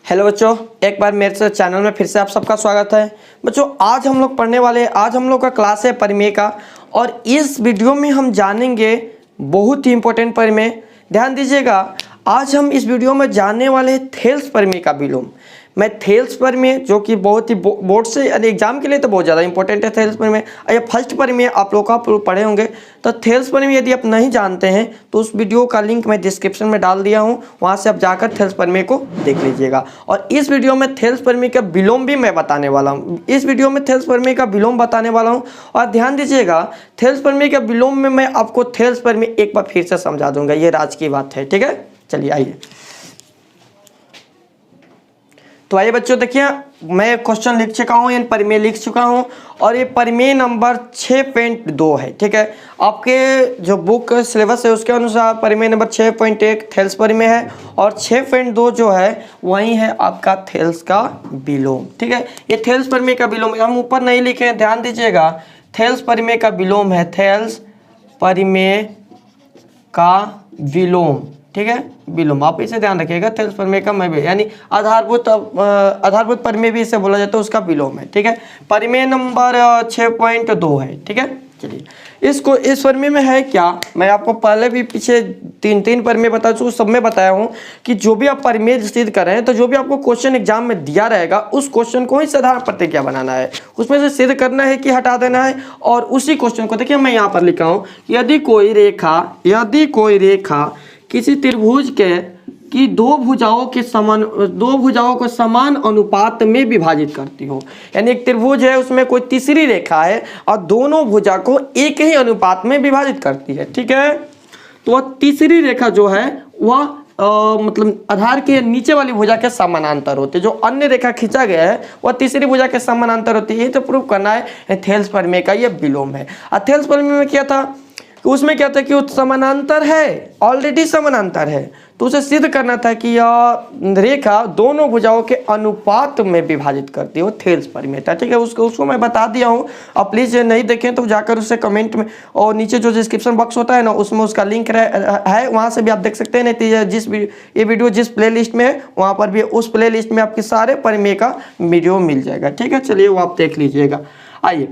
Hello बच्चों, एक बार मेरे से चैनल में फिर से आप सबका स्वागत है। बच्चों आज हम लोग पढ़ने वाले आज हम लोग का क्लास है परिमेय का, और इस वीडियो में हम जानेंगे बहुत ही इंपॉर्टेंट परिमेय। ध्यान दीजिएगा, आज हम इस वीडियो में जानने वाले हैं थेल्स परिमेय का विलोम। मैं थेल्स परिमेय जो कि बहुत ही बोर्ड से एग्जाम के लिए तो बहुत ज़्यादा इंपॉर्टेंट है थेल्स परिमेय। ये फर्स्ट परिमेय आप लोग का पढ़े होंगे। तो थेल्स परिमेय यदि आप नहीं जानते हैं तो उस वीडियो का लिंक मैं डिस्क्रिप्शन में डाल दिया हूँ, वहाँ से आप जाकर थेल्स परिमेय को देख लीजिएगा। और इस वीडियो में थेल्स परिमेय का विलोम भी मैं बताने वाला हूँ। इस वीडियो में थेल्स परिमेय का विलोम बताने वाला हूँ। और ध्यान दीजिएगा, थेल्स परिमेय का विलोम में मैं आपको थेल्स परिमेय एक बार फिर से समझा दूंगा, ये राज की बात है। ठीक है, चलिए आइए। तो आइए बच्चों, देखिए मैं क्वेश्चन लिख चुका हूँ, यानी परिमेय लिख चुका हूँ, और ये परिमेय नंबर 6.2 है। ठीक है, आपके जो बुक सिलेबस है उसके अनुसार परिमेय नंबर 6.1 थेल्स परिमेय है, और 6.2 जो है वही है आपका थेल्स का विलोम। ठीक है, ये थेल्स परिमेय का विलोम हम ऊपर नहीं लिखे हैं, ध्यान दीजिएगा। थेल्स परिमेय का विलोम है, थेल्स परिमेय का विलोम। ठीक है, विलोम आप इसे ध्यान रखिएगा। थेल्स परिमेय का मैं भी यानी आधारभूत परिमेय भी इसे बोला जाता है, उसका विलोम है। ठीक है, परिमेय नंबर 6.2 है। ठीक है, चलिए इस परिमेय में है क्या, मैं आपको पहले भी पीछे तीन परिमेय बता चुका, सब में बताया हूँ कि जो भी आप परिमेय सिद्ध कर रहे हैं तो जो भी आपको क्वेश्चन एग्जाम में दिया रहेगा उस क्वेश्चन को ही साधारण प्रतिज्ञा बनाना है, उसमें से सिद्ध करना है कि हटा देना है। और उसी क्वेश्चन को देखिए मैं यहाँ पर लिखा हूँ, यदि कोई रेखा किसी त्रिभुज की दो भुजाओं को समान अनुपात में विभाजित करती हो, यानी एक त्रिभुज है उसमें कोई तीसरी रेखा है और दोनों भुजा को एक ही अनुपात में विभाजित करती है। ठीक है, तो वह तीसरी रेखा जो है वह मतलब आधार के नीचे वाली भुजा के समानांतर होती है। जो अन्य रेखा खींचा गया है वह तीसरी भुजा के समानांतर होती है। ये तो प्रूव करना है थेल्स परिमेय का ये विलोम है। और थेल्स परिमेय में क्या था, उसमें क्या था कि वो समानांतर है, ऑलरेडी समानांतर है, तो उसे सिद्ध करना था कि यह रेखा दोनों भुजाओं के अनुपात में विभाजित करती है, वो थेल्स परिमेय था। ठीक है, उसको मैं बता दिया हूँ। अब प्लीज़ नहीं देखें तो जाकर उससे कमेंट में और नीचे जो डिस्क्रिप्शन बॉक्स होता है ना उसमें उसका लिंक है, वहाँ से भी आप देख सकते हैं। नहीं ये वीडियो जिस प्ले लिस्ट में है वहाँ पर भी उस प्ले लिस्ट में आपके सारे परिमेय का वीडियो मिल जाएगा। ठीक है, चलिए वो आप देख लीजिएगा। आइए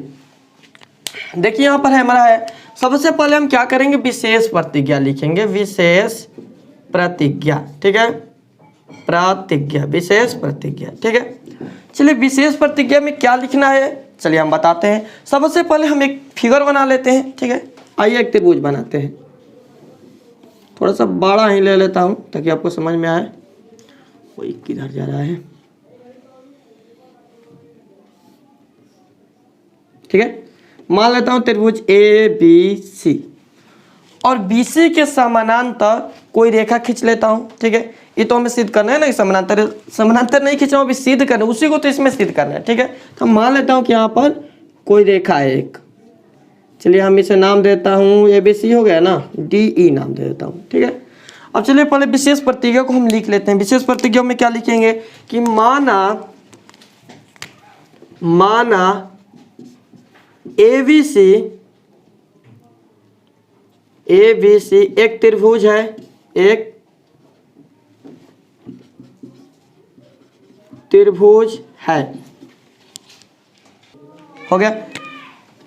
देखिए, यहाँ पर है हमारा है, सबसे पहले हम क्या करेंगे, विशेष प्रतिज्ञा लिखेंगे, विशेष प्रतिज्ञा। ठीक है, प्रतिज्ञा, विशेष प्रतिज्ञा। ठीक है, चलिए विशेष प्रतिज्ञा में क्या लिखना है चलिए हम बताते हैं। सबसे पहले हम एक फिगर बना लेते हैं। ठीक है, आइए एक त्रिभुज बनाते हैं। थोड़ा सा बड़ा ही ले लेता हूँ ताकि आपको समझ में आए। कोई किधर जा रहा है। ठीक है, मान लेता हूं त्रिभुज ABC, और BC के समानांतर कोई रेखा खींच लेता हूं। ठीक है, ये तो हमें सिद्ध करना है ना, समानांतर नहीं खींचना, अभी सिद्ध करना है, उसी को तो इसमें सिद्ध करना है। ठीक है, तो मान लेता हूं कि यहाँ पर कोई रेखा है एक, चलिए हम इसे नाम देता हूँ ABC, हो गया ना, DE नाम दे देता हूँ। ठीक है, अब चलिए पहले विशेष प्रतिज्ञा को हम लिख लेते हैं। विशेष प्रतिज्ञा में क्या लिखेंगे कि माना ABC एक त्रिभुज है, एक त्रिभुज है, हो गया।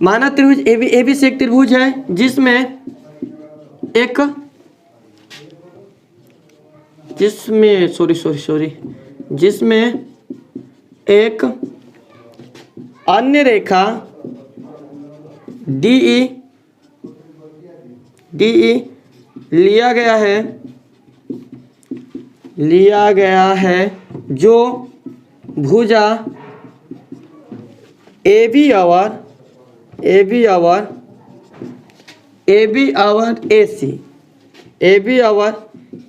माना त्रिभुज ABC एक त्रिभुज है जिसमें एक अन्य रेखा DE लिया गया है जो भुजा AB और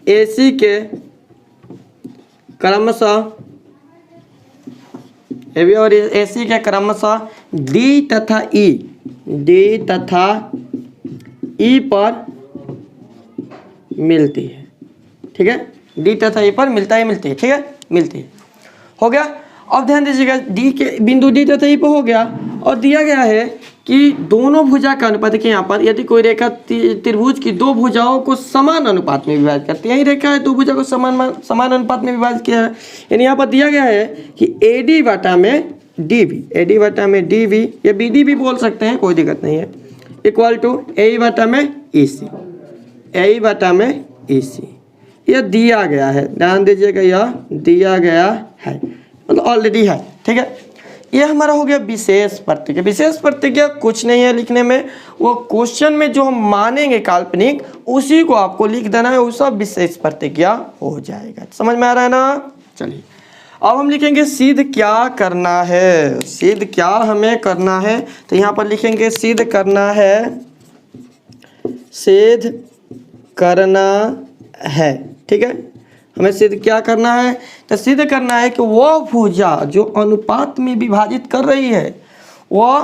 AC के क्रमशः D तथा E पर मिलती है। ठीक है, D तथा E पर मिलती है। ठीक है, मिलती है, हो गया। अब ध्यान दीजिएगा, बिंदु D तथा E पर हो गया। और दिया गया है कि दोनों भुजा का अनुपात, देखिए यहाँ पर यदि कोई रेखा त्रिभुज की दो भुजाओं को समान अनुपात में विभाजित करती है, यही रेखा है दो भुजा को समान अनुपात में विभाजित किया है, यानी यहाँ पर दिया गया है कि AD बटा में DB, AD बटा में DB या BD भी बोल सकते हैं, कोई दिक्कत नहीं है, इक्वल टू AE बटा में EC, AE बटा में EC। यह दिया गया है, ध्यान दीजिएगा, यह दिया गया है, मतलब ऑलरेडी है, ठीक है। ये हमारा हो गया विशेष प्रतिज्ञा। विशेष प्रतिज्ञा कुछ नहीं है लिखने में, वो क्वेश्चन में जो हम मानेंगे काल्पनिक उसी को आपको लिख देना है, वो सब विशेष प्रतिज्ञा हो जाएगा। समझ में आ रहा है ना? चलिए अब हम लिखेंगे सिद्ध क्या करना है, सिद्ध क्या हमें करना है, तो यहाँ पर लिखेंगे सिद्ध करना है, सिद्ध करना है, ठीक है। हमें सिद्ध क्या करना है, तो सिद्ध करना है कि वह भुजा जो अनुपात में विभाजित कर रही है वह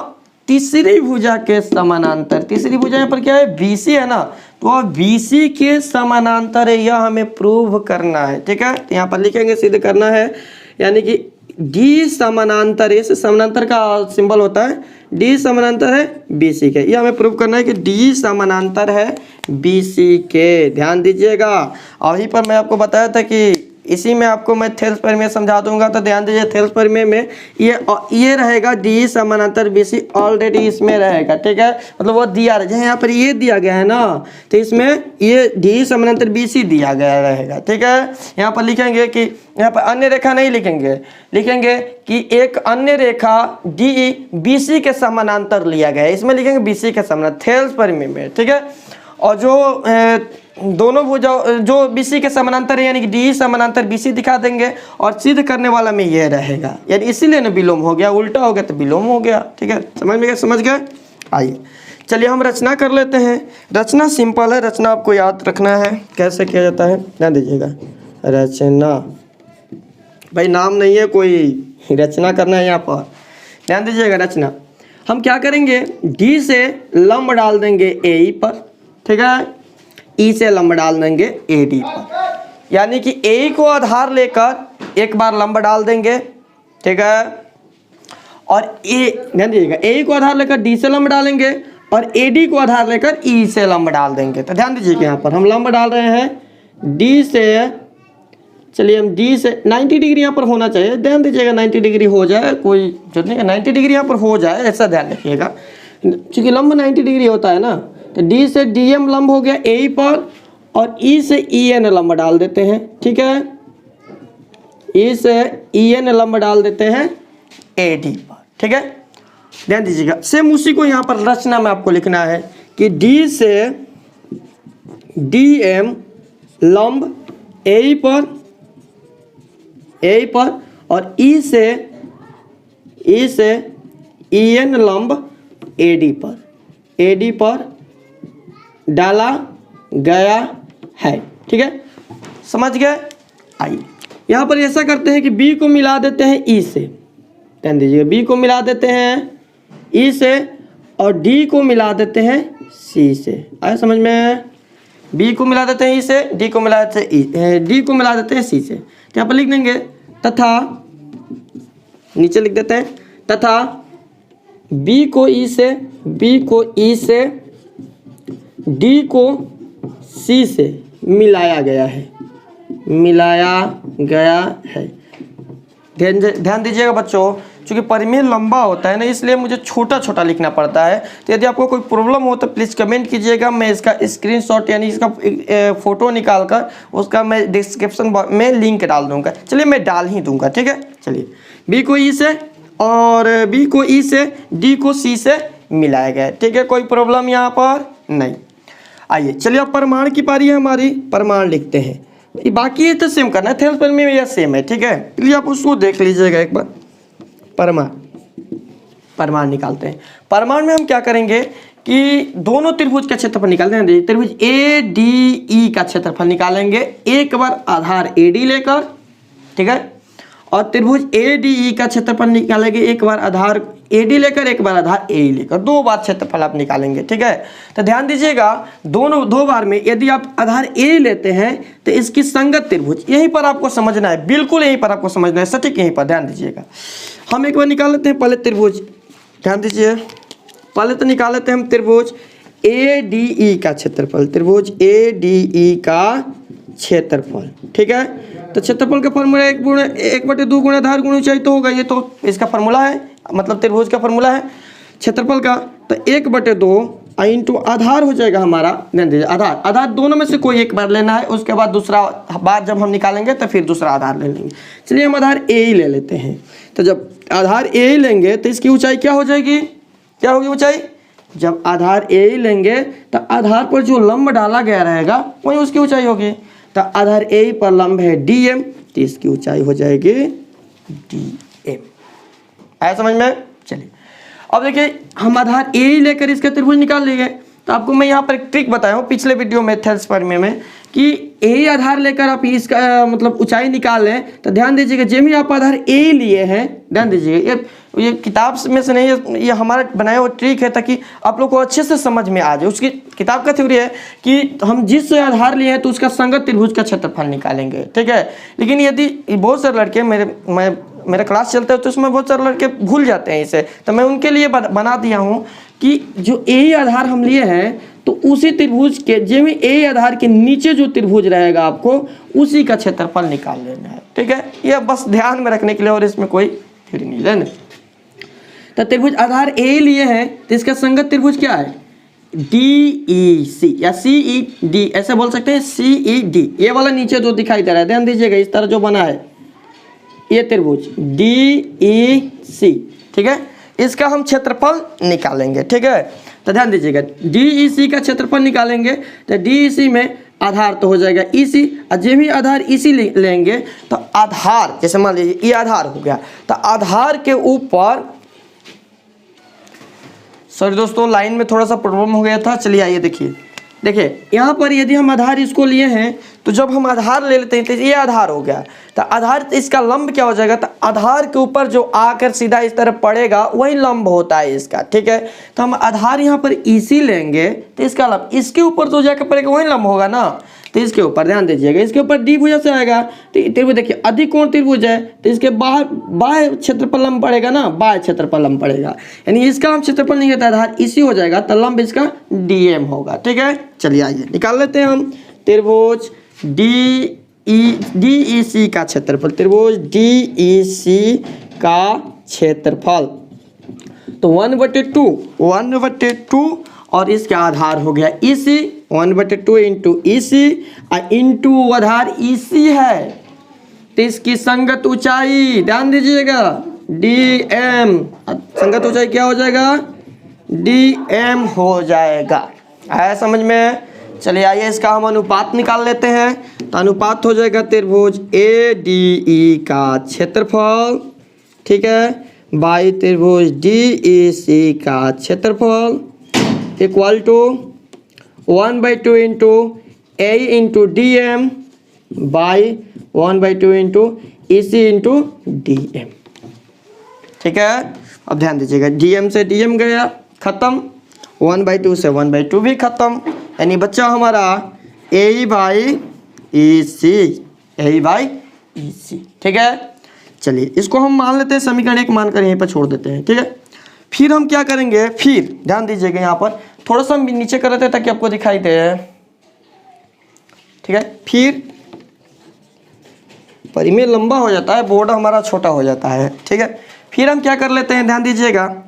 तीसरी भुजा के समानांतर, तीसरी भुजा यहाँ पर क्या है BC है ना, तो वह BC के समानांतर है, यह हमें प्रूव करना है, ठीक है। तो यहाँ पर लिखेंगे सिद्ध करना है, यानी कि D समानांतर, इस समानांतर का सिंबल होता है D समानांतर है BC के, यह हमें प्रूव करना है कि D समानांतर है BC के। ध्यान दीजिएगा, अभी पर मैं आपको बताया था कि इसी में आपको मैं थेल्स प्रमेय समझा दूंगा, तो ध्यान दीजिए थेल्स प्रमेय में ये रहेगा D समानांतर BC ऑलरेडी इसमें रहेगा, ठीक है, मतलब वो दिया रहे, यहाँ पर ये दिया गया है ना, तो इसमें ये D समानांतर BC दिया गया रहेगा, ठीक है। यहाँ पर लिखेंगे कि यहाँ पर अन्य रेखा नहीं लिखेंगे, लिखेंगे कि एक अन्य रेखा DE BC के समानांतर लिया गया है, इसमें लिखेंगे BC के समानांतर थेल्स प्रमेय में, ठीक है। और जो दोनों भुजा जो BC के समानांतर है यानी कि DE समानांतर BC दिखा देंगे, और सिद्ध करने वाला में ये रहेगा, यानी इसीलिए ना विलोम हो गया, उल्टा हो गया तो विलोम हो गया, ठीक है। समझ में गया? समझ गए? आइए चलिए हम रचना कर लेते हैं। रचना सिंपल है, रचना आपको याद रखना है कैसे किया जाता है, ध्यान दीजिएगा। रचना, भाई नाम नहीं है कोई, रचना करना है यहाँ पर, ध्यान दीजिएगा। रचना हम क्या करेंगे, D से लंब डाल देंगे AE पर, ठीक है, E से लंब डाल देंगे AD पर, यानी कि AE को आधार लेकर एक बार लंब डाल देंगे, ठीक है, और ध्यान दीजिएगा AE को आधार लेकर D से लंब डालेंगे और AD को आधार लेकर E से लंब डाल देंगे। तो ध्यान दीजिएगा यहाँ पर हम लंब डाल रहे हैं D से, चलिए हम D से 90 डिग्री यहाँ पर होना चाहिए, ध्यान दीजिएगा 90 डिग्री हो जाए, कोई जरूरत नहीं, 90 डिग्री यहाँ पर हो जाए ऐसा ध्यान रखिएगा, क्योंकि लंब 90 डिग्री होता है ना। तो D से DM लंब हो गया AE पर, और E से EN लंब डाल देते हैं, ठीक है, E से EN लंब डाल देते हैं AD पर, ठीक है। ध्यान दीजिएगा सेम उसी को यहाँ पर रचना में आपको लिखना है कि D से DM लंब AE पर और E से EN लंब AD पर डाला गया है, ठीक है, समझ गए। आइए यहाँ पर ऐसा करते हैं कि B को मिला देते हैं E से, ध्यान दीजिएगा, B को मिला देते हैं E से और D को मिला देते हैं C से, आया समझ में। B को मिला देते हैं E से, D को मिला देते हैं D को मिला देते हैं C से। तो यहाँ पर लिख देंगे तथा, नीचे लिख देते हैं तथा B को E से D को C से मिलाया गया है। ध्यान दीजिएगा बच्चों, चूँकि परिमेय लंबा होता है ना, इसलिए मुझे छोटा छोटा लिखना पड़ता है। तो यदि आपको कोई प्रॉब्लम हो तो प्लीज़ कमेंट कीजिएगा, मैं इसका स्क्रीनशॉट यानी इसका फ़ोटो निकाल कर उसका मैं डिस्क्रिप्शन में लिंक डाल दूंगा। चलिए मैं डाल ही दूंगा, ठीक है। चलिए B को E से और B को E से D को C से मिलाया गया, ठीक है, कोई प्रॉब्लम यहाँ पर नहीं। आइए चलिए अब परमाण की पारी है हमारी, परमाण लिखते हैं। बाकी ये तो सेम करना है, थेल्स प्रमेय में यह सेम है, ठीक है, इसलिए आप उसको देख लीजिएगा एक बार। परमाण निकालते हैं। परमाण में हम क्या करेंगे कि दोनों त्रिभुज का क्षेत्रफल निकालते हैं। त्रिभुज ADE का क्षेत्रफल निकालेंगे एक बार आधार AD लेकर, ठीक है, और त्रिभुज ADE का क्षेत्रफल निकालेंगे एक बार आधार AD लेकर, एक बार आधार AE लेकर, दो बार क्षेत्रफल आप निकालेंगे, ठीक है। तो ध्यान दीजिएगा दो बार में यदि आप आधार A लेते हैं तो इसकी संगत त्रिभुज, यहीं पर आपको समझना है, बिल्कुल यहीं पर आपको समझना है, सटीक यहीं पर ध्यान दीजिएगा। हम एक बार निकाल लेते हैं पहले त्रिभुज, ध्यान दीजिए, पहले तो निकाल लेते हैं हम त्रिभुज ADE का क्षेत्रफल, त्रिभुज ADE का क्षेत्रफल। ठीक है, तो क्षेत्रफल का फॉर्मूला 1/2 गुणा आधार गुणा ऊंचाई तो होगा, ये तो इसका फॉर्मूला है, मतलब त्रिभुज का फॉर्मूला है क्षेत्रफल का। तो 1/2 इंटू आधार हो जाएगा हमारा, ध्यान दीजिए आधार दोनों में से कोई एक बार लेना है, उसके बाद दूसरा बार जब हम निकालेंगे तो फिर दूसरा आधार ले लेंगे। चलिए हम आधार A ही ले लेते हैं। तो जब आधार A ही लेंगे तो इसकी ऊंचाई क्या हो जाएगी, क्या होगी ऊंचाई, जब आधार A ही लेंगे तो आधार पर जो लंब डाला गया रहेगा वही उसकी ऊंचाई होगी। तो आधार A पर लंब है DM, तो इसकी ऊंचाई हो जाएगी DM। आया समझ में? चलिए अब देखिए हम आधार A ही लेकर इसका त्रिभुज निकाल लेंगे। तो आपको मैं यहाँ पर एक ट्रिक बताया हूँ पिछले वीडियो में थेल्स परिमेय में कि A आधार लेकर आप इसका मतलब ऊंचाई निकाल लें। तो ध्यान दीजिएगा जब भी आप आधार A लिए हैं, ध्यान दीजिएगा ये किताब में से नहीं, ये हमारा बनाया हुआ ट्रिक है ताकि आप लोग को अच्छे से समझ में आ जाए। उसकी किताब का थ्योरी है कि हम जिस आधार लिए हैं तो उसका संगत त्रिभुज का क्षेत्रफल निकालेंगे। ठीक है, लेकिन यदि बहुत सारे लड़के मेरा क्लास चलता है तो उसमें बहुत सारे लड़के भूल जाते हैं इसे, तो मैं उनके लिए बना दिया हूँ कि जो A आधार हम लिए हैं तो उसी त्रिभुज के जब A आधार के नीचे जो त्रिभुज रहेगा आपको उसी का क्षेत्रफल निकाल लेना है। ठीक है, यह बस ध्यान में रखने के लिए, और इसमें कोई थ्योरी नहीं लेना। तो त्रिभुज आधार A लिए हैं तो इसका संगत त्रिभुज क्या है, DEC या CED ऐसे बोल सकते हैं, CED। ये वाला नीचे जो दिखाई दे रहा है ध्यान दीजिएगा, इस तरह जो बना है ये त्रिभुज DEC। ठीक है, इसका हम क्षेत्रफल निकालेंगे। ठीक है, तो ध्यान दीजिएगा DEC का क्षेत्रफल निकालेंगे तो DEC में आधार तो हो जाएगा EC, और जब भी आधार EC लेंगे तो आधार, जैसे मान लीजिए ये आधार हो गया, तो आधार के ऊपर, सॉरी दोस्तों लाइन में थोड़ा सा प्रॉब्लम हो गया था। चलिए आइए देखिए यहाँ पर यदि हम आधार इसको लिए हैं तो जब हम आधार ले लेते हैं तो ये आधार हो गया, तो आधार इसका लंब क्या हो जाएगा, तो आधार के ऊपर जो आकर सीधा इस तरह पड़ेगा वही लंब होता है इसका। ठीक है, तो हम आधार यहाँ पर EC लेंगे तो इसका लंब इसके ऊपर जो जाकर पड़ेगा वही लंब होगा ना। तो इसके ऊपर ध्यान दीजिएगा, इसके ऊपर D भुजा से आएगा तो त्रिभुज देखिए अधिकोण त्रिभुज है तो इसके बाह्य क्षेत्रफल लंब पड़ेगा ना, बाह्य क्षेत्रफल लंब पड़ेगा, यानी इसका हम क्षेत्रफल नहीं कहता आधार EC हो जाएगा तो लंब इसका DM होगा। ठीक है, चलिए आइए निकाल लेते हैं हम त्रिभुज DEC का क्षेत्रफल, त्रिभुज DEC का क्षेत्रफल। तो 1/2 और इसका आधार हो गया EC, 1/2 इंटू EC इंटू आधार EC है तो इसकी संगत ऊंचाई ध्यान दीजिएगा DM, संगत ऊंचाई क्या हो जाएगा, DM हो जाएगा। आया समझ में? चलिए आइए इसका हम अनुपात निकाल लेते हैं। तो अनुपात हो जाएगा त्रिभुज ADE का क्षेत्रफल, ठीक है, बाई त्रिभुज DEC का क्षेत्रफल equal to 1/2 into A into DM by 1/2 into EC into DM। ठीक है, अब ध्यान दीजिएगा DM से DM गया खत्म, 1/2 से 1/2 भी खत्म, यानी बच्चा हमारा AE बाई EC। ठीक है, चलिए इसको हम मान लेते हैं समीकरण 1 मानकर यहीं पर छोड़ देते हैं। ठीक है, फिर हम क्या करेंगे, फिर ध्यान दीजिएगा यहाँ पर थोड़ा सा हम नीचे कर लेते हैं ताकि आपको दिखाई दे। ठीक है, फिर परिमेय लंबा हो जाता है, बोर्ड हमारा छोटा हो जाता है। ठीक है, फिर हम क्या कर लेते हैं ध्यान दीजिएगा,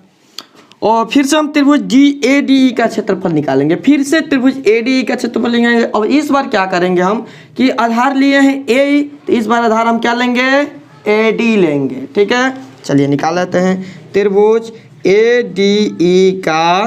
और फिर से हम त्रिभुज ADE का क्षेत्रफल निकालेंगे। फिर से त्रिभुज ADE का क्षेत्रफल लेंगे, और इस बार क्या करेंगे हम कि आधार लिए हैं A, तो इस बार आधार हम क्या लेंगे, AD लेंगे। ठीक है, चलिए निकाल लेते हैं त्रिभुज ADE का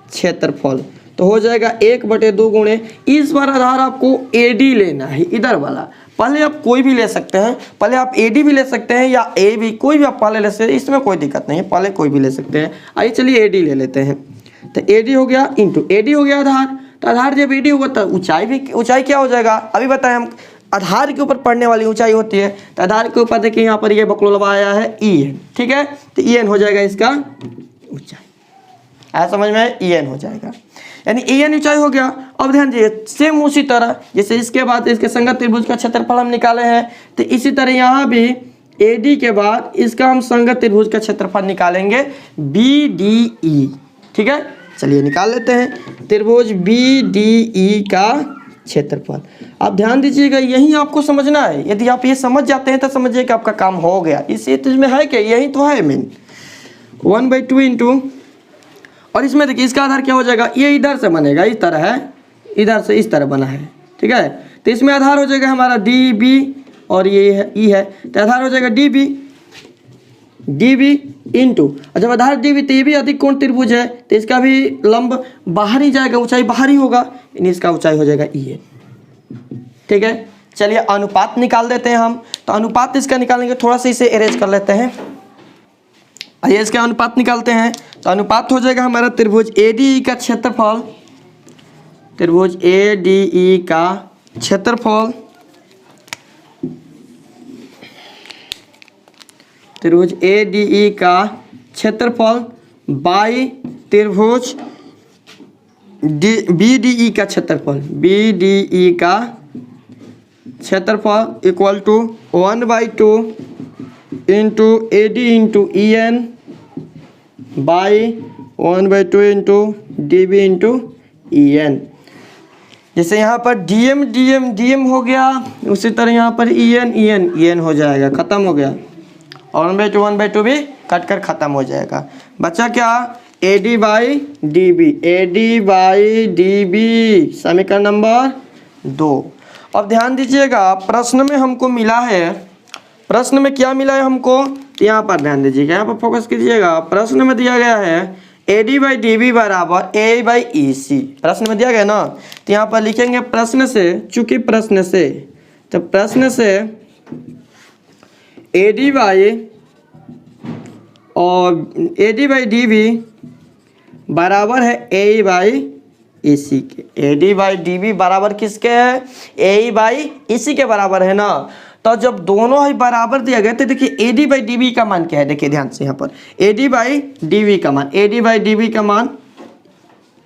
क्षेत्रफल। तो हो जाएगा 1/2 गुणे, इस बार आधार आपको AD लेना है, इधर वाला। पहले आप कोई भी ले सकते हैं, पहले आप AD भी ले सकते हैं या A भी, कोई भी आप पहले ले सकते हैं, इसमें कोई दिक्कत नहीं है, पहले कोई भी ले सकते हैं। आइए चलिए AD ले लेते हैं। तो AD हो गया इंटू AD हो गया आधार, तो आधार जब AD होगा तो ऊंचाई क्या हो जाएगा, अभी बताएं हम, आधार के ऊपर पड़ने वाली ऊंचाई होती है, तो आधार के ऊपर देखिए यहाँ पर ये बकलोलवा आया है EN। ठीक है, तो EN हो जाएगा इसका ऊंचाई। आया समझ में, EN हो जाएगा, यानी EN ऊंचाई हो गया। अब ध्यान दीजिए सेम उसी तरह जैसे इसके बाद इसके संगत त्रिभुज का क्षेत्रफल हम निकाले हैं, तो इसी तरह यहाँ भी AD के बाद इसका हम संगत त्रिभुज का क्षेत्रफल निकालेंगे BDE। ठीक है, चलिए निकाल लेते हैं त्रिभुज BDE का क्षेत्रफल। आप ध्यान दीजिएगा, यही आपको समझना है। यदि आप ये समझ जाते हैं तो समझिए कि आपका काम हो गया। इसी चीज में है क्या, यही तो है मेन 1/2 इंटू, और इसमें देखिए इसका आधार क्या हो जाएगा, ये इधर से बनेगा, इस तरह है, इधर से इस तरह बना है। ठीक है, तो इसमें आधार हो जाएगा हमारा DB और ये है E है, तो आधार हो जाएगा DB इंटू, और जब आधार DB तो ये भी अधिक कोण त्रिभुज है तो इसका भी लंब बाहर ही जाएगा, ऊंचाई बाहर ही होगा, इसका ऊंचाई हो जाएगा E है। ठीक है, चलिए अनुपात निकाल देते हैं हम। तो अनुपात इसका निकालेंगे, थोड़ा सा इसे अरेंज कर लेते हैं। आइए इसका अनुपात निकालते हैं। तो अनुपात हो जाएगा हमारा त्रिभुज ADE का क्षेत्रफल, त्रिभुज ADE का क्षेत्रफल, त्रिभुज ADE का क्षेत्रफल बाई त्रिभुज BDE का क्षेत्रफल, BDE का क्षेत्रफल equal to 1/2 into AD into EN by 1/2 into DB into EN। जैसे यहाँ पर DM हो गया, उसी तरह यहाँ पर EN हो जाएगा, ख़त्म हो गया, और 1/2 भी कट कर ख़त्म हो जाएगा। बचा क्या, AD बाई DB, समीकरण नंबर 2। अब ध्यान दीजिएगा, प्रश्न में हमको मिला है, प्रश्न में क्या मिला है हमको, तो यहाँ पर ध्यान दीजिएगा, यहाँ पर फोकस कीजिएगा। प्रश्न में दिया गया है AD बाई DB बराबर A बाई EC, प्रश्न में दिया गया ना। तो यहाँ पर लिखेंगे प्रश्न से, चूंकि प्रश्न से, तो प्रश्न से AD बाई DB बराबर है A बाई EC के। AD बाई DB बराबर किसके है, A बाई EC के बराबर है ना। तो जब दोनों ही बराबर दिया गया तो देखिए AD बाई DB का मान क्या है, देखिए ध्यान से यहाँ पर AD बाई DB का मान, AD बाई DB का मान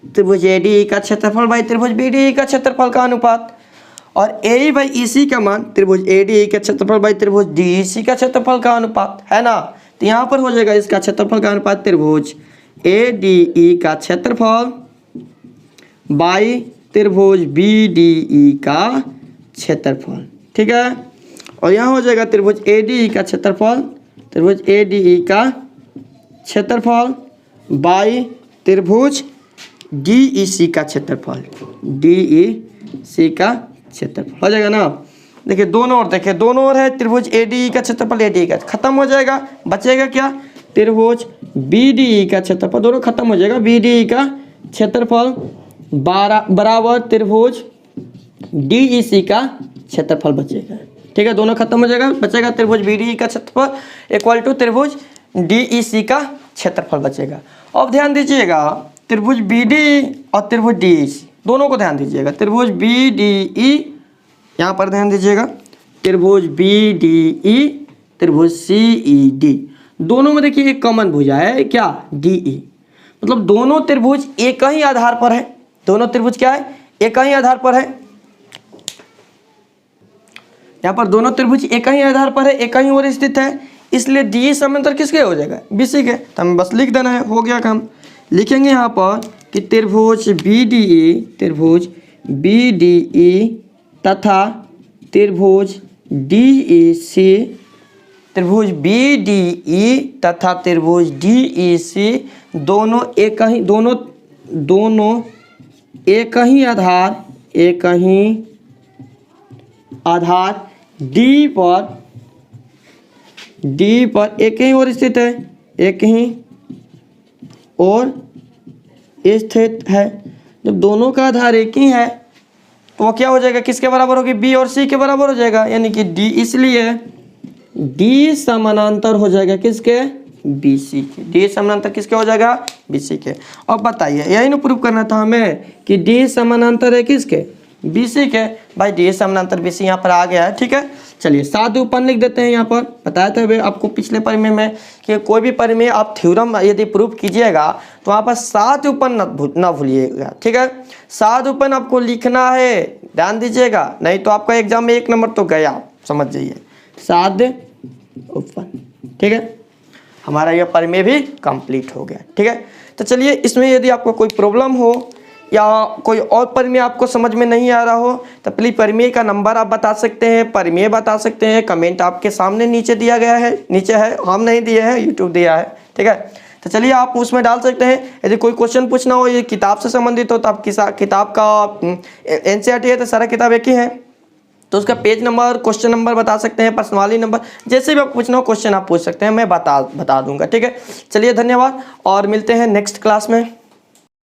त्रिभुज ADE का क्षेत्रफल बाई त्रिभुज BDE का क्षेत्रफल का अनुपात, और AE बाई EC का मान त्रिभुज ADE का क्षेत्रफल बाई त्रिभुज DEC का क्षेत्रफल का अनुपात है ना। तो यहाँ पर हो जाएगा इसका क्षेत्रफल का अनुपात त्रिभुज ADE का क्षेत्रफल बाई त्रिभुज BDE का क्षेत्रफल। ठीक है, और यहाँ हो जाएगा त्रिभुज ADE का क्षेत्रफल, त्रिभुज ADE का क्षेत्रफल बाई त्रिभुज DEC का क्षेत्रफल, DEC का क्षेत्रफल हो जाएगा ना। देखिए दोनों ओर, देखिए दोनों ओर है त्रिभुज ADE का क्षेत्रफल, ADE का खत्म हो जाएगा, बचेगा क्या, त्रिभुज BDE का क्षेत्रफल, दोनों खत्म हो जाएगा, BDE का क्षेत्रफल बराबर त्रिभुज DEC का क्षेत्रफल बचेगा। ठीक है, दोनों खत्म हो जाएगा, बचेगा त्रिभुज BDE का क्षेत्रफल इक्वल टू त्रिभुज DEC का क्षेत्रफल बचेगा। अब ध्यान दीजिएगा, त्रिभुज BDE और त्रिभुज DEC दोनों को ध्यान दीजिएगा। त्रिभुज BDE, यहाँ पर ध्यान दीजिएगा, त्रिभुज BDE, त्रिभुज CED, दोनों में देखिए एक कॉमन भुजा है क्या, DE, मतलब दोनों त्रिभुज एक ही आधार पर है। दोनों त्रिभुज क्या है, एक ही आधार पर है। यहाँ पर दोनों त्रिभुज एक ही आधार पर है, एक ही ओर स्थित है, इसलिए DE समांतर किसके हो जाएगा, BC के। तो हमें बस लिख देना है, हो गया काम। लिखेंगे यहाँ पर कि त्रिभुज BDE तथा त्रिभुज DEC, त्रिभुज BDE तथा त्रिभुज DEC दोनों एक ही आधार D पर एक ही ओर स्थित है, एक ही ओर स्थित है। जब दोनों का आधार एक ही है तो वो क्या हो जाएगा, किसके बराबर होगी, B और C के बराबर हो जाएगा, यानी कि D, इसलिए D समानांतर हो जाएगा किसके, BC के। D समानांतर किसके हो जाएगा, BC के। अब बताइए, यही ना प्रूव करना था हमें कि D समानांतर है किसके, BC के। भाई D समानांतर BC यहाँ पर आ गया है। ठीक है, चलिए साध्य उपन लिख देते हैं। यहाँ पर बताया था भाई आपको पिछले परिमेय में कि कोई भी परिमेय आप थ्योरम यदि प्रूव कीजिएगा तो वहाँ पर साध्य उपन न भूलिएगा। ठीक है, साध्य उपन आपको लिखना है, ध्यान दीजिएगा, नहीं तो आपका एग्जाम में 1 नंबर तो गया, समझ जाइए। साध्य ओपन। ठीक है, हमारा यह प्रमेय भी कंप्लीट हो गया। ठीक है, तो चलिए इसमें यदि आपको कोई प्रॉब्लम हो या कोई और प्रमेय आपको समझ में नहीं आ रहा हो तो प्लीज़ प्रमेय का नंबर आप बता सकते हैं, प्रमेय बता सकते हैं। कमेंट आपके सामने नीचे दिया गया है, नीचे है, हम नहीं दिए हैं, यूट्यूब दिया है। ठीक है, तो चलिए आप उसमें डाल सकते हैं। यदि कोई क्वेश्चन पूछना हो, ये किताब से संबंधित हो, तो आप किताब का NCERT है तो सारा किताब एक ही है, तो उसका पेज नंबर, क्वेश्चन नंबर बता सकते हैं, पर्सनली नंबर, जैसे भी आप पूछना हो क्वेश्चन आप पूछ सकते हैं, मैं बता दूंगा। ठीक है, चलिए धन्यवाद और मिलते हैं नेक्स्ट क्लास में।